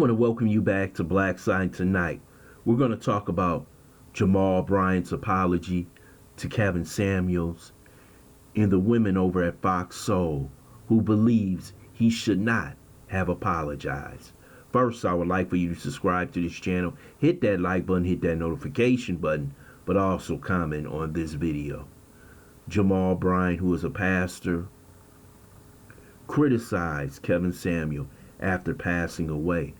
I want to welcome you back to Black Side Tonight. We're going to talk about Jamal Bryant's apology to Kevin Samuels and the women over at Fox Soul who believes he should not have apologized. First, I would like for you to subscribe to this channel, hit that like button, hit that notification button, but also comment on this video. Jamal Bryant, who is a pastor, criticized Kevin Samuel after passing away.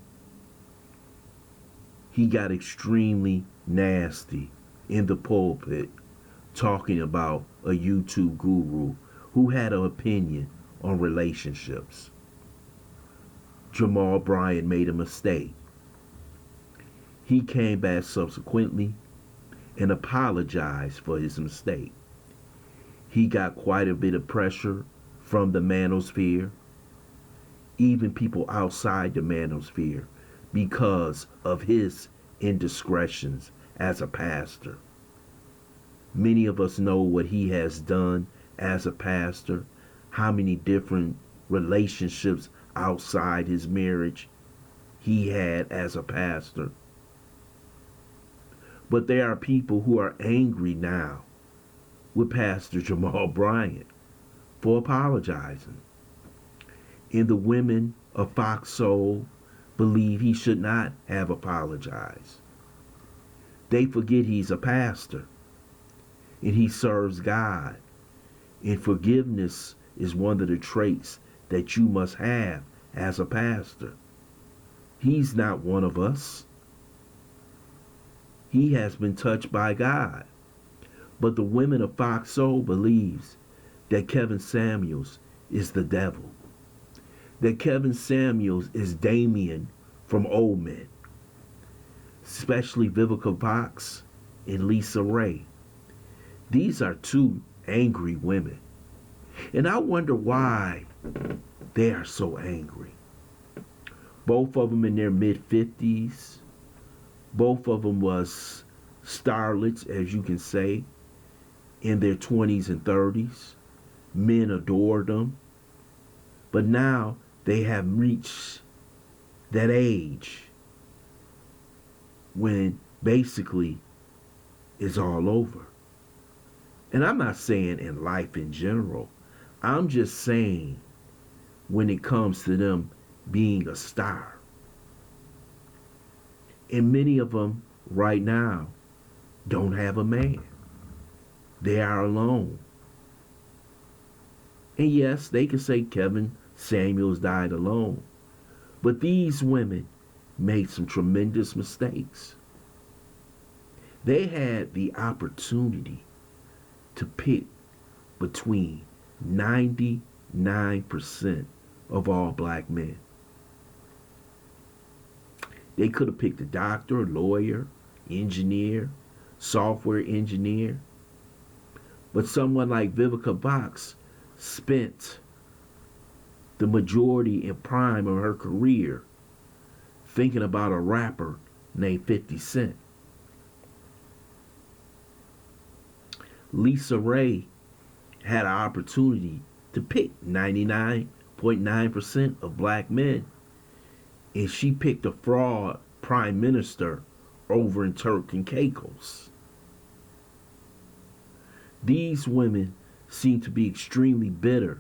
He got extremely nasty in the pulpit talking about a YouTube guru who had an opinion on relationships. Jamal Bryant made a mistake. He came back subsequently and apologized for his mistake. He got quite a bit of pressure from the manosphere, even people outside the manosphere, because of his indiscretions as a pastor. Many of us know what he has done as a pastor, how many different relationships outside his marriage he had as a pastor. But there are people who are angry now with Pastor Jamal Bryant for apologizing. And the women of Fox Soul believe he should not have apologized. They forget he's a pastor and he serves God. And forgiveness is one of the traits that you must have as a pastor. He's not one of us. He has been touched by God. But the women of Fox Soul believes that Kevin Samuels is the devil. That Kevin Samuels is Damien from Old Men, especially Vivica Fox and Lisa Ray. These are two angry women. And I wonder why they are so angry. Both of them in their mid-50s. Both of them was starlets, as you can say, in their 20s and 30s. Men adored them. But now they have reached that age when basically it's all over. And I'm not saying in life in general. I'm just saying when it comes to them being a star. And many of them right now don't have a man. They are alone. And yes, they can say Kevin Samuels died alone. But these women made some tremendous mistakes. They had the opportunity to pick between 99% of all black men. They could have picked a doctor, lawyer, engineer, software engineer. But someone like Vivica Fox spent the majority and prime of her career thinking about a rapper named 50 Cent. Lisa Ray had an opportunity to pick 99.9% of black men, and she picked a fraud prime minister over in Turks and Caicos. These women seem to be extremely bitter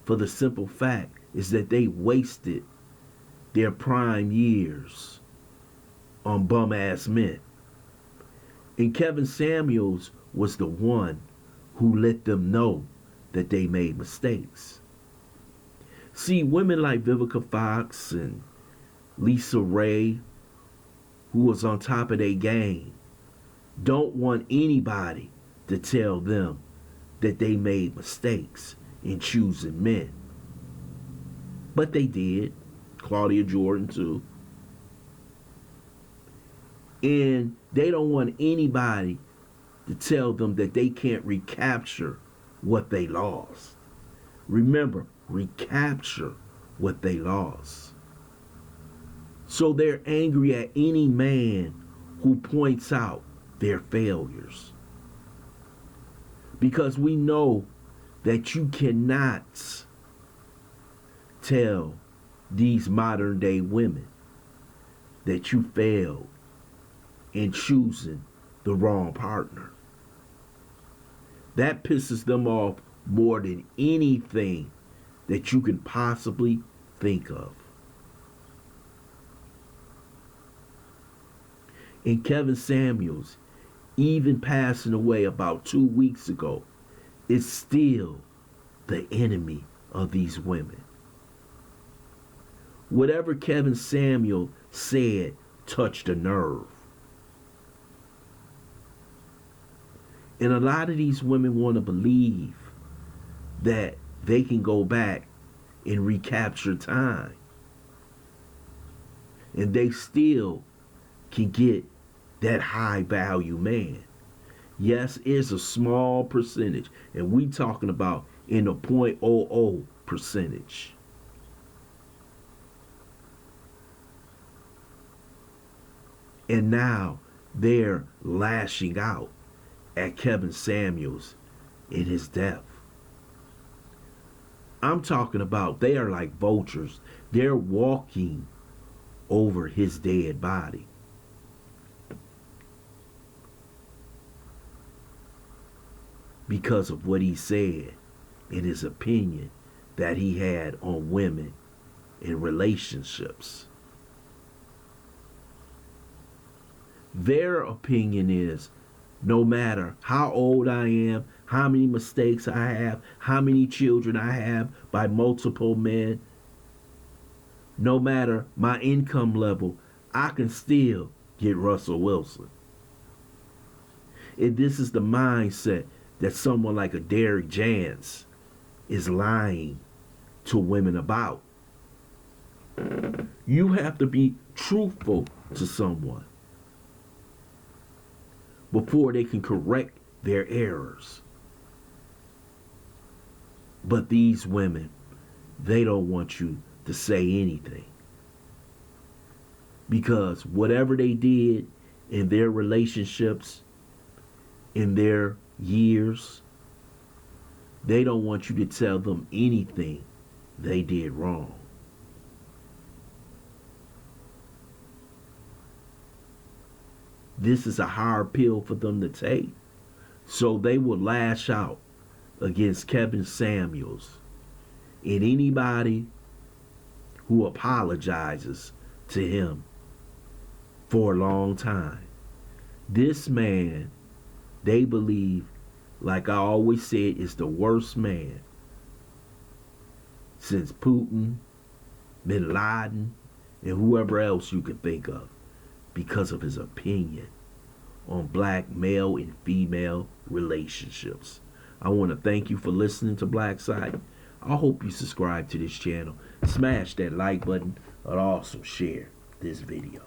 for the simple fact is that they wasted their prime years on bum-ass men. And Kevin Samuels was the one who let them know that they made mistakes. See, women like Vivica Fox and Lisa Ray, who was on top of their game, don't want anybody to tell them that they made mistakes in choosing men. But they did. Claudia Jordan too. And they don't want anybody to tell them that they can't recapture what they lost. Remember, recapture what they lost. So they're angry at any man who points out their failures. Because we know that you cannot tell these modern day women that you failed in choosing the wrong partner. That pisses them off more than anything that you can possibly think of. And Kevin Samuels, even passing away about 2 weeks ago, is still the enemy of these women. Whatever Kevin Samuel said touched a nerve. And a lot of these women want to believe that they can go back and recapture time. And they still can get that high value man. Yes, it's a small percentage. And we talking about in the 0.00 percentage. And now they're lashing out at Kevin Samuels in his death. I'm talking about they are like vultures. They're walking over his dead body. Because of what he said in his opinion that he had on women in relationships. Their opinion is no matter how old I am, how many mistakes I have, how many children I have by multiple men, no matter my income level, I can still get Russell Wilson. And this is the mindset that someone like a Derek Jans is lying to women about. You have to be truthful to someone before they can correct their errors. But these women, they don't want you to say anything. Because whatever they did in their relationships, in their years, they don't want you to tell them anything they did wrong. This is a hard pill for them to take. So they will lash out against Kevin Samuels and anybody who apologizes to him for a long time. This man, they believe, like I always said, is the worst man since Putin, Bin Laden, and whoever else you could think of, because of his opinion on black male and female relationships. I want to thank you for listening to Black Site. I hope you subscribe to this channel. Smash that like button and also share this video.